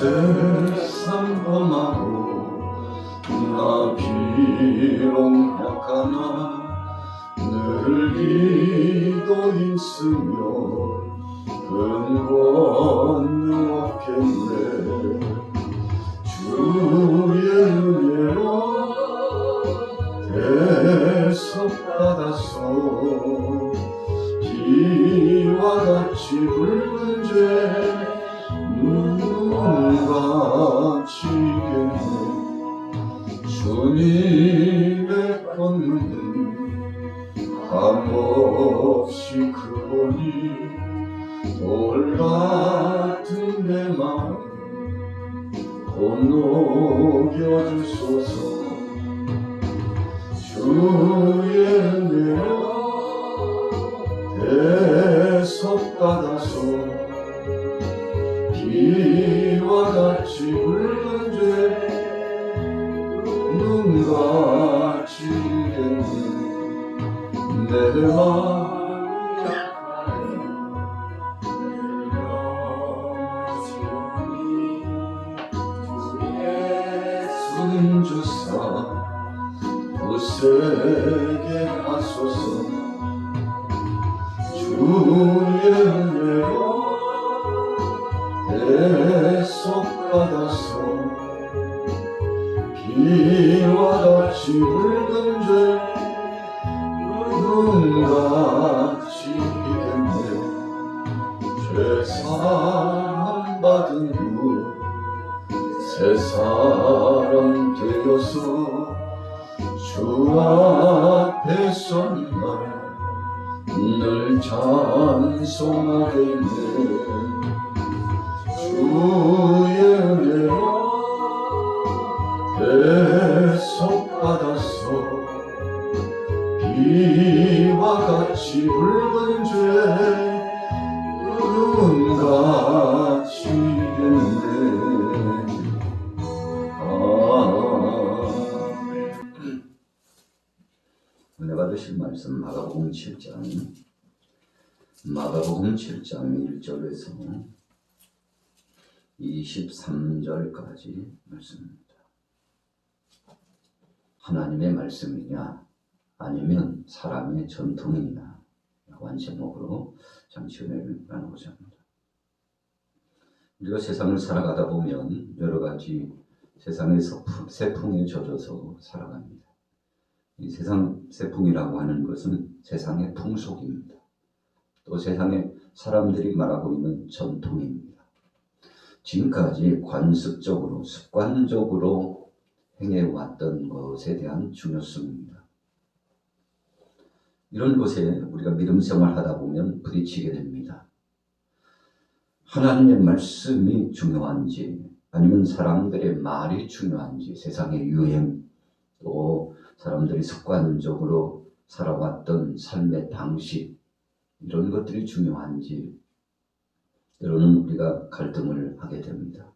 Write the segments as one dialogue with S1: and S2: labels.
S1: 세상 험하고 나 비록 약하나 늘 기도 있으며 근원은 없겠네. 주의 은혜로 대속받아서 비와 같이 붉은 죄 눈같이 겠네. 주님의 권능 한없이 크보니 돌같은 내 마음 곧 녹여주소서. 주의 은혜로 대속받아서 비와 같이 붉은 죄 눈같이 겠네. 내 마음이 약하여 예수님 주사 굳세게 하소서. 주의 은혜로 대속받아서 비와 같이 붉은 죄 눈같이 겠네. 죄사함 받은 후 새 사람 되어서 주 앞에 선날 늘 찬송하겠네. 주의 은혜로 대속받아서 비와 같이 붉은 죄 눈같이 겠네. 은혜 받으실 말씀 마가복음 7장 1절에서 23절까지 말씀입니다. 하나님의 말씀이냐 아니면 사람의 전통이냐 라고 제목으로 잠시 은혜를 나누고자 합니다. 우리가 세상을 살아가다 보면 여러 가지 세상의 세풍에 젖어서 살아갑니다. 이 세상 세풍이라고 하는 것은 세상의 풍속입니다. 또 세상에 사람들이 말하고 있는 전통입니다. 지금까지 관습적으로 습관적으로 행해왔던 것에 대한 중요성입니다. 이런 것에 우리가 믿음 생활하다 보면 부딪히게 됩니다. 하나님의 말씀이 중요한지 아니면 사람들의 말이 중요한지, 세상의 유행 또 사람들이 습관적으로 살아왔던 삶의 방식 이런 것들이 중요한지 때로는 우리가 갈등을 하게 됩니다.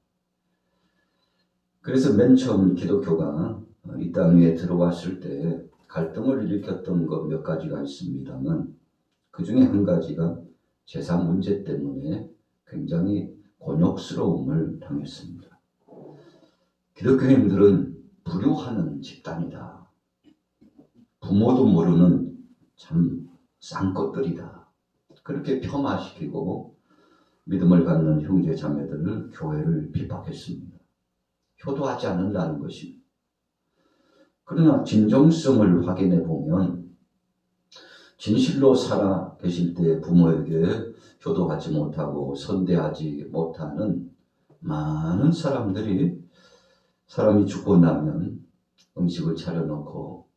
S1: 그래서 맨 처음 기독교가 이 땅 위에 들어왔을 때 갈등을 일으켰던 것 몇 가지가 있습니다만 그 중에 한 가지가 제사 문제 때문에 굉장히 곤욕스러움을 당했습니다. 기독교인들은 불효하는 집단이다. 부모도 모르는 참 쌍것들이다. 그렇게 폄하시키고 믿음을 갖는 형제 자매들을 교회를 핍박했습니다. 효도하지 않는다는 것입니다. 그러나 진정성을 확인해 보면 진실로 살아 계실 때 부모에게 효도하지 못하고 선대하지 못하는 많은 사람들이 사람이 죽고 나면 음식을 차려놓고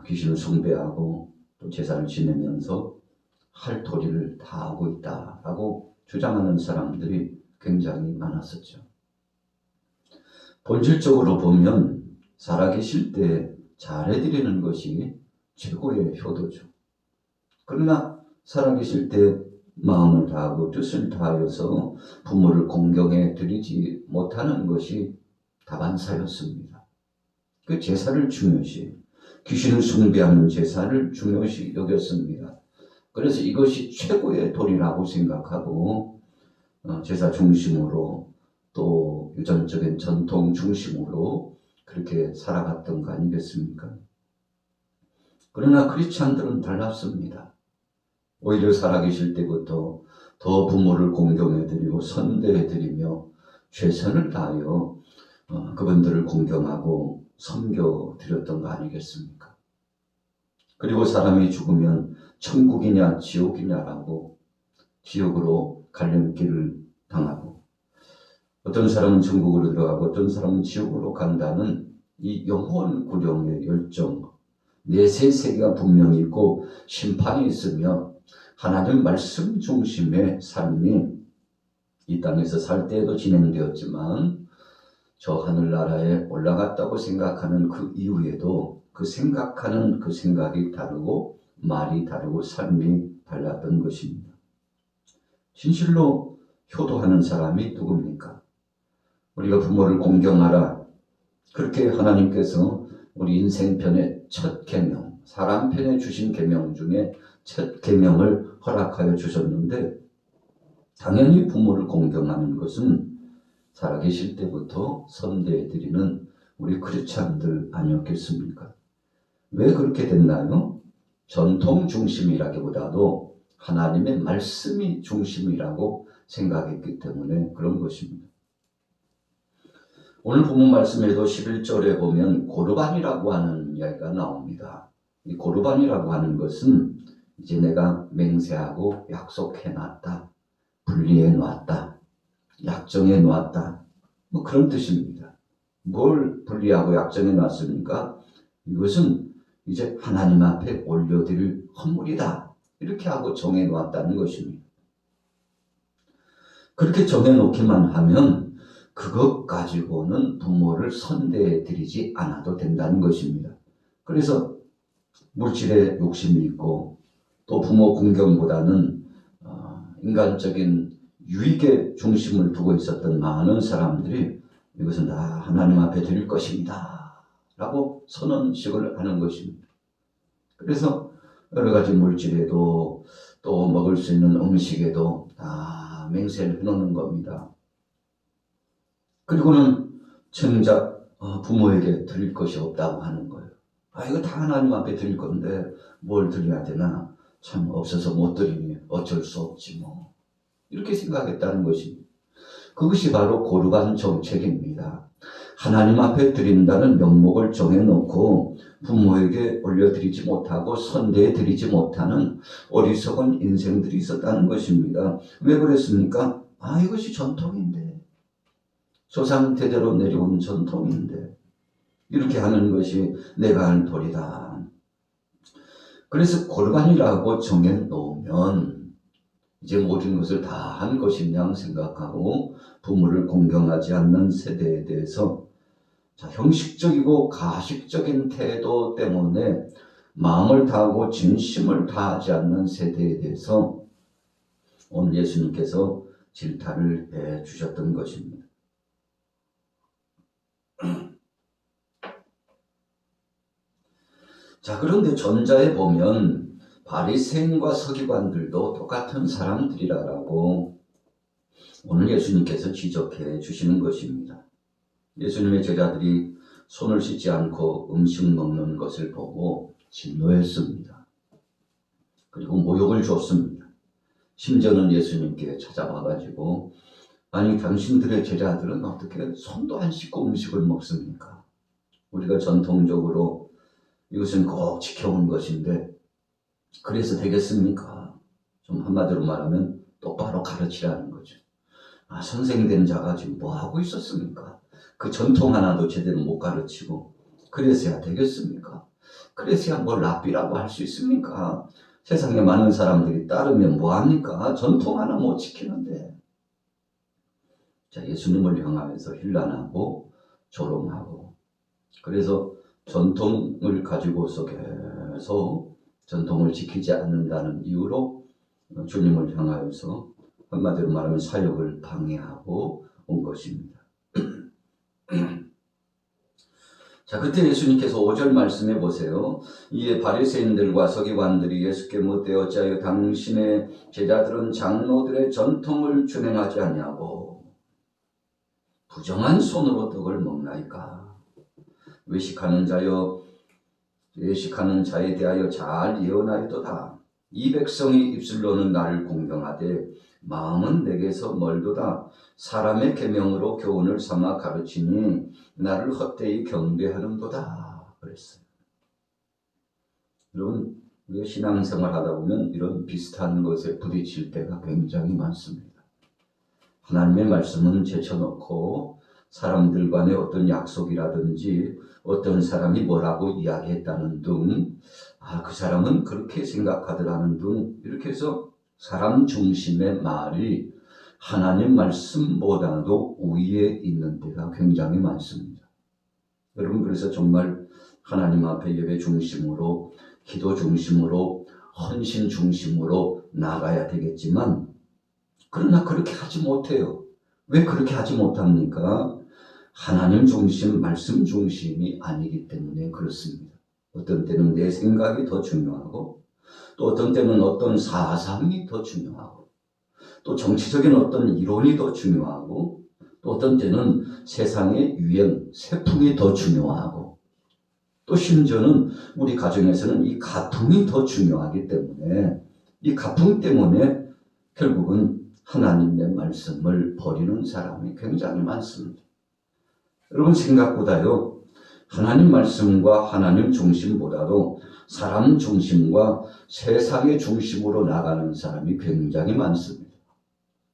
S1: 귀신을 숭배하고 또 제사를 지내면서 할 도리를 다 하고 있다라고 주장하는 사람들이 굉장히 많았었죠. 본질적으로 보면 살아계실 때 잘해드리는 것이 최고의 효도죠. 그러나 살아계실 때 마음을 다하고 뜻을 다하여서 부모를 공경해 드리지 못하는 것이 다반사였습니다. 그 제사를 중요시, 귀신을 숭배하는 제사를 중요시 여겼습니다. 그래서 이것이 최고의 도리라고 생각하고 제사 중심으로 또 또 유전적인 전통 중심으로 그렇게 살아갔던 거 아니겠습니까? 그러나 크리스찬들은 달랐습니다. 오히려 살아계실 때부터 더 부모를 공경해드리고 선대해드리며 최선을 다하여 그분들을 공경하고 섬겨드렸던 거 아니겠습니까? 그리고 사람이 죽으면 천국이냐 지옥이냐라고 지옥으로 갈림길을 당하고 어떤 사람은 천국으로 들어가고 어떤 사람은 지옥으로 간다는 이 영혼 구령의 열정, 내세 세계가 분명히 있고 심판이 있으며 하나님 말씀 중심의 삶이 이 땅에서 살 때에도 진행되었지만 저 하늘나라에 올라갔다고 생각하는 그 이후에도 그 생각하는 그 생각이 다르고 말이 다르고 삶이 달랐던 것입니다. 진실로 효도하는 사람이 누굽니까? 우리가 부모를 공경하라. 그렇게 하나님께서 우리 인생편의 첫 계명, 사람 편에 주신 계명 중에 첫 계명을 허락하여 주셨는데 당연히 부모를 공경하는 것은 살아계실 때부터 선대해드리는 우리 크리스찬들 아니었겠습니까? 왜 그렇게 됐나요? 전통 중심이라기보다도 하나님의 말씀이 중심이라고 생각했기 때문에 그런 것입니다. 오늘 본문 말씀에도 11절에 보면 고르반이라고 하는 이야기가 나옵니다. 이 고르반이라고 하는 것은 이제 내가 맹세하고 약속해놨다, 분리해놨다, 약정해놨다, 뭐 그런 뜻입니다. 뭘 분리하고 약정해놨습니까? 이것은 이제 하나님 앞에 올려드릴 헌물이다, 이렇게 하고 정해놓았다는 것입니다. 그렇게 정해놓기만 하면 그것 가지고는 부모를 선대해 드리지 않아도 된다는 것입니다. 그래서 물질에 욕심이 있고 또 부모 공경보다는 인간적인 유익에 중심을 두고 있었던 많은 사람들이 이것은 다 하나님 앞에 드릴 것입니다 라고 선언식을 하는 것입니다. 그래서 여러 가지 물질에도 또 먹을 수 있는 음식에도 다 맹세를 해놓는 겁니다. 그리고는 정작 부모에게 드릴 것이 없다고 하는 거예요. 이거 다 하나님 앞에 드릴 건데 뭘 드려야 되나? 참 없어서 못 드리니 어쩔 수 없지 뭐. 이렇게 생각했다는 것입니다. 그것이 바로 고르반 정책입니다. 하나님 앞에 드린다는 명목을 정해놓고 부모에게 올려드리지 못하고 선대해드리지 못하는 어리석은 인생들이 있었다는 것입니다. 왜 그랬습니까? 이것이 전통인데. 조상 대대로 내려온 전통인데 이렇게 하는 것이 내가 할 도리다. 그래서 고르반이라고 정해놓으면 이제 모든 것을 다 한 것인 양 생각하고 부모를 공경하지 않는 세대에 대해서 형식적이고 가식적인 태도 때문에 마음을 다하고 진심을 다하지 않는 세대에 대해서 오늘 예수님께서 질타를 해주셨던 것입니다. 그런데 전자에 보면 바리새인과 서기관들도 똑같은 사람들이라고 오늘 예수님께서 지적해 주시는 것입니다. 예수님의 제자들이 손을 씻지 않고 음식 먹는 것을 보고 진노했습니다. 그리고 모욕을 줬습니다. 심지어는 예수님께 찾아와가지고 당신들의 제자들은 어떻게 손도 안 씻고 음식을 먹습니까? 우리가 전통적으로 이것은 꼭 지켜온 것인데 그래서 되겠습니까? 좀 한마디로 말하면 똑바로 가르치라는 거죠. 선생이 된 자가 지금 뭐 하고 있었습니까? 그 전통 하나도 제대로 못 가르치고 그래서야 되겠습니까? 그래서야 뭘 랍비라고 할 수 있습니까? 세상에 많은 사람들이 따르면 뭐합니까? 전통 하나 못 지키는데. 예수님을 향하면서 힐난하고 조롱하고 그래서 전통을 가지고서 계속 전통을 지키지 않는다는 이유로 주님을 향하여서 한마디로 말하면 사역을 방해하고 온 것입니다. 그때 예수님께서 5절 말씀해 보세요. 이에 바리새인들과 서기관들이 예수께 묻되 어찌하여 당신의 제자들은 장로들의 전통을 준행하지 않냐고. 부정한 손으로 떡을 먹나이까. 외식하는 자에 대하여 잘 예언하였도다. 이 백성이 입술로는 나를 공경하되 마음은 내게서 멀도다. 사람의 계명으로 교훈을 삼아 가르치니 나를 헛되이 경배하는도다. 그랬어요. 여러분, 우리가 신앙생활 하다 보면 이런 비슷한 것에 부딪힐 때가 굉장히 많습니다. 하나님의 말씀은 제쳐놓고 사람들 간의 어떤 약속이라든지 어떤 사람이 뭐라고 이야기했다는 등, 그 사람은 그렇게 생각하더라는 등, 이렇게 해서 사람 중심의 말이 하나님 말씀보다도 우위에 있는 때가 굉장히 많습니다. 여러분, 그래서 정말 하나님 앞에 예배 중심으로, 기도 중심으로, 헌신 중심으로 나가야 되겠지만, 그러나 그렇게 하지 못해요. 왜 그렇게 하지 못합니까? 하나님 중심, 말씀 중심이 아니기 때문에 그렇습니다. 어떤 때는 내 생각이 더 중요하고, 또 어떤 때는 어떤 사상이 더 중요하고, 또 정치적인 어떤 이론이 더 중요하고, 또 어떤 때는 세상의 유행, 세풍이 더 중요하고, 또 심지어는 우리 가정에서는 이 가풍이 더 중요하기 때문에, 이 가풍 때문에 결국은 하나님의 말씀을 버리는 사람이 굉장히 많습니다. 여러분, 생각보다요, 하나님 말씀과 하나님 중심보다도 사람 중심과 세상의 중심으로 나가는 사람이 굉장히 많습니다.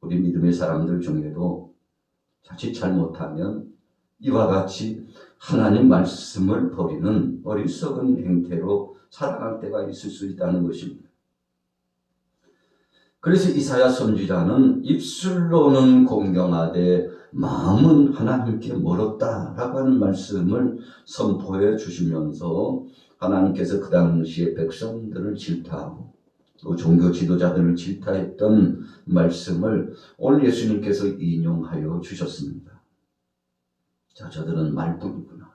S1: 우리 믿음의 사람들 중에도 자칫 잘못하면 이와 같이 하나님 말씀을 버리는 어리석은 행태로 살아갈 때가 있을 수 있다는 것입니다. 그래서 이사야 선지자는 입술로는 공경하되 마음은 하나님께 멀었다라고 하는 말씀을 선포해 주시면서 하나님께서 그 당시에 백성들을 질타하고 또 종교 지도자들을 질타했던 말씀을 오늘 예수님께서 인용하여 주셨습니다. 자, 저들은 말뿐이구나.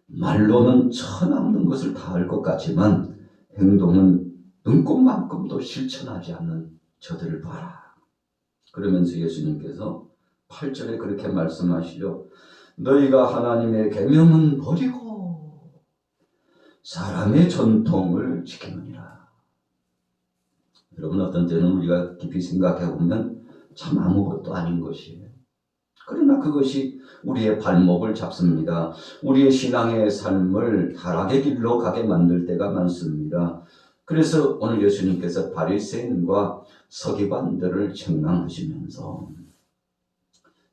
S1: 말로는 천없는 것을 다 할 것 같지만 행동은 눈꼽만큼도 실천하지 않는 저들을 봐라. 그러면서 예수님께서 8절에 그렇게 말씀하시죠. 너희가 하나님의 계명은 버리고 사람의 전통을 지키느니라. 여러분, 어떤 때는 우리가 깊이 생각해 보면 참 아무것도 아닌 것이에요. 그러나 그것이 우리의 발목을 잡습니다. 우리의 신앙의 삶을 타락의 길로 가게 만들 때가 많습니다. 그래서 오늘 예수님께서 바리새인과 서기관들을 책망하시면서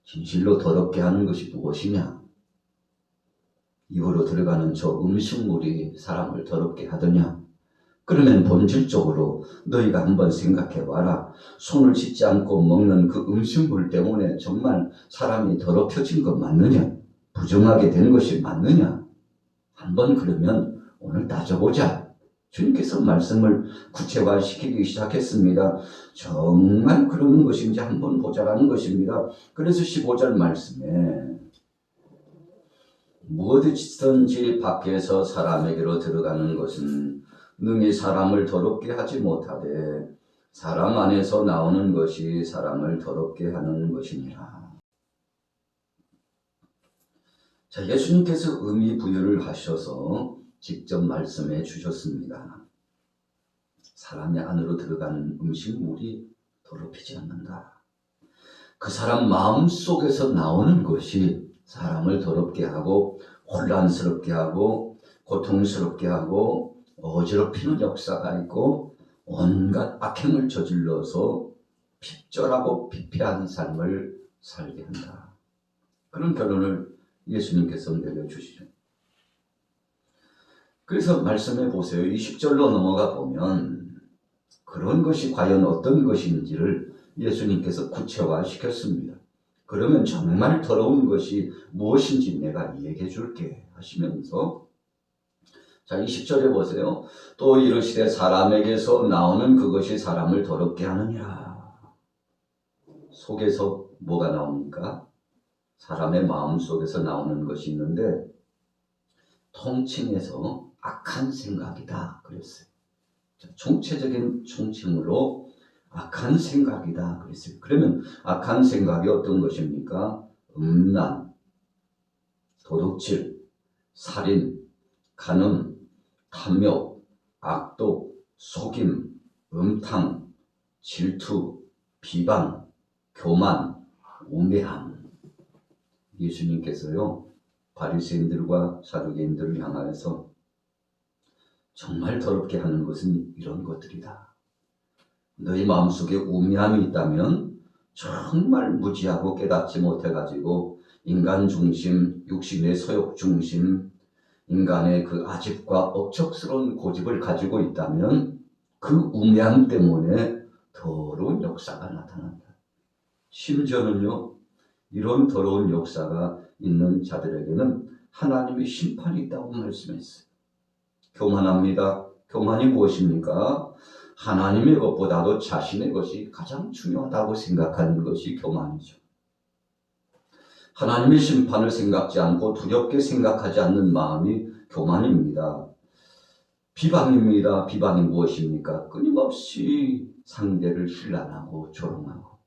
S1: 진실로 더럽게 하는 것이 무엇이냐? 입으로 들어가는 저 음식물이 사람을 더럽게 하더냐? 그러면 본질적으로 너희가 한번 생각해 봐라. 손을 씻지 않고 먹는 그 음식물 때문에 정말 사람이 더럽혀진 것 맞느냐? 부정하게 된 것이 맞느냐? 한번 그러면 오늘 따져보자. 주님께서 말씀을 구체화시키기 시작했습니다. 정말 그러는 것인지 한번 보자라는 것입니다. 그래서 15절 말씀에 무엇이든지 밖에서 사람에게로 들어가는 것은 능히 사람을 더럽게 하지 못하되 사람 안에서 나오는 것이 사람을 더럽게 하는 것이니라. 자, 예수님께서 의미 부여를 하셔서 직접 말씀해 주셨습니다. 사람의 안으로 들어가는 음식물이 더럽히지 않는다. 그 사람 마음 속에서 나오는 것이 사람을 더럽게 하고 혼란스럽게 하고 고통스럽게 하고 어지럽히는 역사가 있고 온갖 악행을 저질러서 핍절하고 피폐한 삶을 살게 한다. 그런 결론을 예수님께서 내려주시죠. 그래서 말씀해 보세요. 20절로 넘어가 보면 그런 것이 과연 어떤 것인지를 예수님께서 구체화시켰습니다. 그러면 정말 더러운 것이 무엇인지 내가 얘기해 줄게 하시면서 자, 20절에 보세요. 또 이르시되 사람에게서 나오는 그것이 사람을 더럽게 하느니라. 속에서 뭐가 나옵니까? 사람의 마음 속에서 나오는 것이 있는데 통칭해서 악한 생각이다 그랬어요. 총체적인 총칭으로 악한 생각이다 그랬어요. 그러면 악한 생각이 어떤 것입니까? 음란, 도둑질, 살인, 간음, 탐욕, 악독, 속임, 음탕, 질투, 비방, 교만, 우매함. 예수님께서요, 바리새인들과 사두개인들을 향하여서 정말 더럽게 하는 것은 이런 것들이다. 너희 마음속에 우매함이 있다면 정말 무지하고 깨닫지 못해가지고 인간 중심, 육신의 소욕 중심, 인간의 그 아집과 억척스러운 고집을 가지고 있다면 그 우매함 때문에 더러운 역사가 나타난다. 심지어는요, 이런 더러운 역사가 있는 자들에게는 하나님의 심판이 있다고 말씀했어요. 교만합니다. 교만이 무엇입니까? 하나님의 것보다도 자신의 것이 가장 중요하다고 생각하는 것이 교만이죠. 하나님의 심판을 생각지 않고 두렵게 생각하지 않는 마음이 교만입니다. 비방입니다. 비방이 무엇입니까? 끊임없이 상대를 신란하고 조롱하고,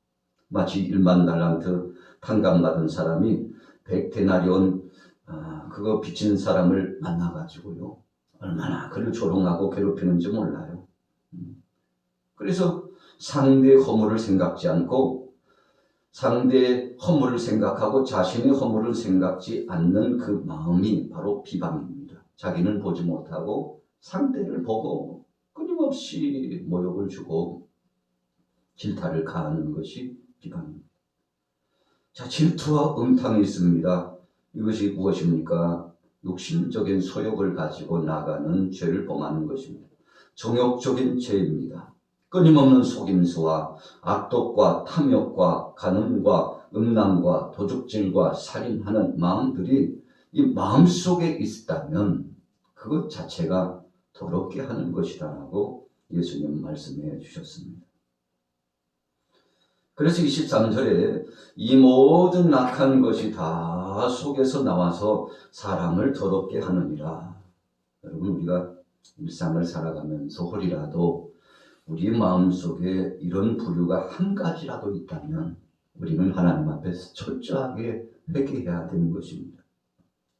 S1: 마치 1만 달란트 탕감받은 사람이 100데나리온 그거 빚진 사람을 만나가지고요, 얼마나 그를 조롱하고 괴롭히는지 몰라요. 그래서 상대의 허물을 생각지 않고 상대의 허물을 생각하고 자신의 허물을 생각지 않는 그 마음이 바로 비방입니다. 자기는 보지 못하고 상대를 보고 끊임없이 모욕을 주고 질타를 가하는 것이 비방입니다. 자, 질투와 음탕이 있습니다. 이것이 무엇입니까? 육신적인 소욕을 가지고 나가는 죄를 범하는 것입니다. 정욕적인 죄입니다. 끊임없는 속임수와 악독과 탐욕과 간음과 음란과 도둑질과 살인하는 마음들이 이 마음속에 있다면 그것 자체가 더럽게 하는 것이라고 예수님 말씀해 주셨습니다. 그래서 23절에 이 모든 악한 것이 다 속에서 나와서 사람을 더럽게 하느니라. 여러분, 우리가 일상을 살아가면서 혹이라도 우리 마음속에 이런 부류가 한 가지라도 있다면 우리는 하나님 앞에서 철저하게 회개해야 되는 것입니다.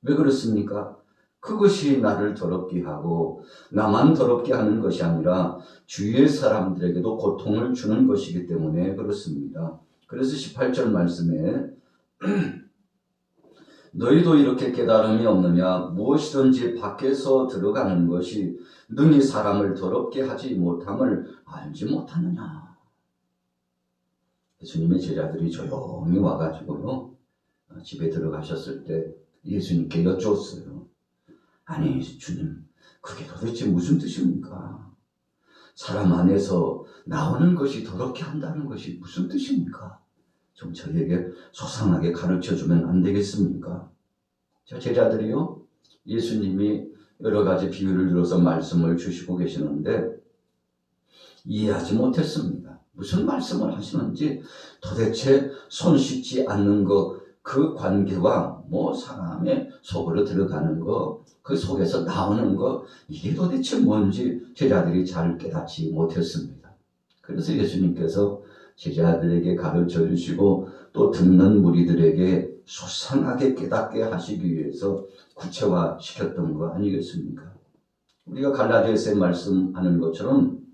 S1: 왜 그렇습니까? 그것이 나를 더럽게 하고 나만 더럽게 하는 것이 아니라 주위의 사람들에게도 고통을 주는 것이기 때문에 그렇습니다. 그래서 18절 말씀에 너희도 이렇게 깨달음이 없느냐? 무엇이든지 밖에서 들어가는 것이 능히 사람을 더럽게 하지 못함을 알지 못하느냐? 예수님의 제자들이 조용히 와가지고요, 집에 들어가셨을 때 예수님께 여쭈었어요. 아니 주님, 그게 도대체 무슨 뜻입니까? 사람 안에서 나오는 것이 더럽게 한다는 것이 무슨 뜻입니까? 좀 저희에게 소상하게 가르쳐주면 안 되겠습니까? 저 제자들이요, 예수님이 여러 가지 비유를 들어서 말씀을 주시고 계시는데 이해하지 못했습니다. 무슨 말씀을 하시는지, 도대체 손 씻지 않는 것, 그 관계와 사람의 속으로 들어가는 것, 그 속에서 나오는 것, 이게 도대체 뭔지 제자들이 잘 깨닫지 못했습니다. 그래서 예수님께서 제자들에게 가르쳐 주시고 또 듣는 무리들에게 소상하게 깨닫게 하시기 위해서 구체화시켰던 거 아니겠습니까? 우리가 갈라디아서에 말씀하는 것처럼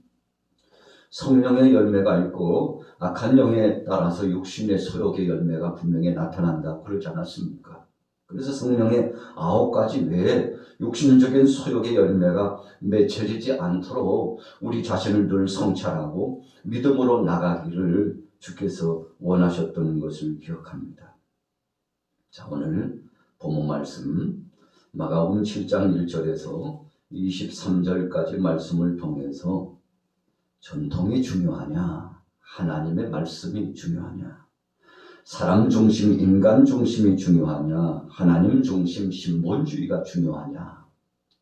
S1: 성령의 열매가 있고 악한 영에 따라서 육신의 소욕의 열매가 분명히 나타난다 그러지 않았습니까? 그래서 성령의 9가지 외에 육신적인 소욕의 열매가 맺혀지지 않도록 우리 자신을 늘 성찰하고 믿음으로 나가기를 주께서 원하셨던 것을 기억합니다. 자, 오늘 본문 말씀 마가복음 7장 1절에서 23절까지 말씀을 통해서 전통이 중요하냐, 하나님의 말씀이 중요하냐, 사람 중심, 인간 중심이 중요하냐, 하나님 중심, 신본주의가 중요하냐,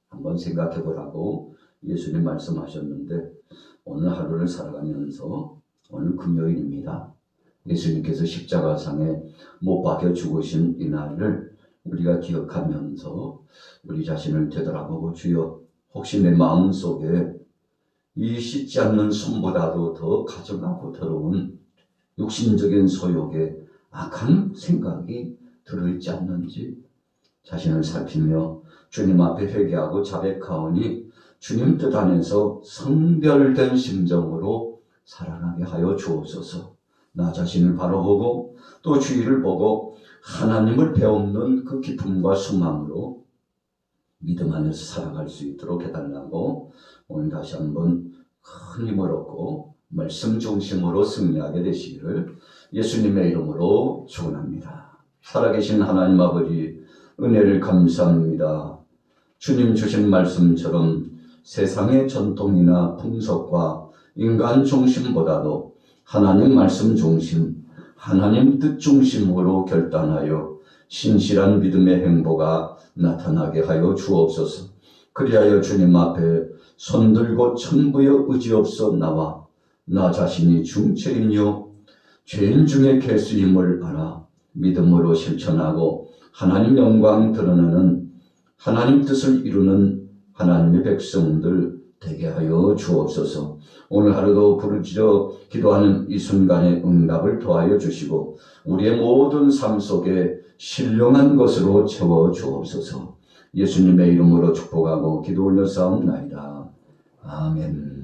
S1: 한번 생각해 보라고 예수님 말씀하셨는데, 오늘 하루를 살아가면서, 오늘 금요일입니다. 예수님께서 십자가상에 못 박혀 죽으신 이날을 우리가 기억하면서 우리 자신을 되돌아보고, 주여, 혹시 내 마음속에 이 씻지 않는 손보다도 더 가증하고 더러운 육신적인 소욕에 악한 생각이 들어있지 않는지 자신을 살피며 주님 앞에 회개하고 자백하오니 주님 뜻 안에서 성별된 심정으로 살아가게 하여 주옵소서. 나 자신을 바라보고 또 주위를 보고 하나님을 배우는 그 기쁨과 소망으로 믿음 안에서 살아갈 수 있도록 해달라고 오늘 다시 한번 큰 힘을 얻고 말씀 중심으로 승리하게 되시기를 예수님의 이름으로 축원합니다. 살아계신 하나님 아버지, 은혜를 감사합니다. 주님 주신 말씀처럼 세상의 전통이나 풍속과 인간 중심보다도 하나님 말씀 중심, 하나님 뜻 중심으로 결단하여 신실한 믿음의 행보가 나타나게 하여 주옵소서. 그리하여 주님 앞에 손들고 천부여 의지 없어 나와 나 자신이 중죄이며 죄인 중에 괴수임을 알아 믿음으로 실천하고 하나님 영광 드러나는 하나님 뜻을 이루는 하나님의 백성들 되게 하여 주옵소서. 오늘 하루도 부르짖어 기도하는 이 순간의 응답을 더하여 주시고 우리의 모든 삶 속에 신령한 것으로 채워 주옵소서. 예수님의 이름으로 축복하고 기도 올려 싸움나이다. 아멘.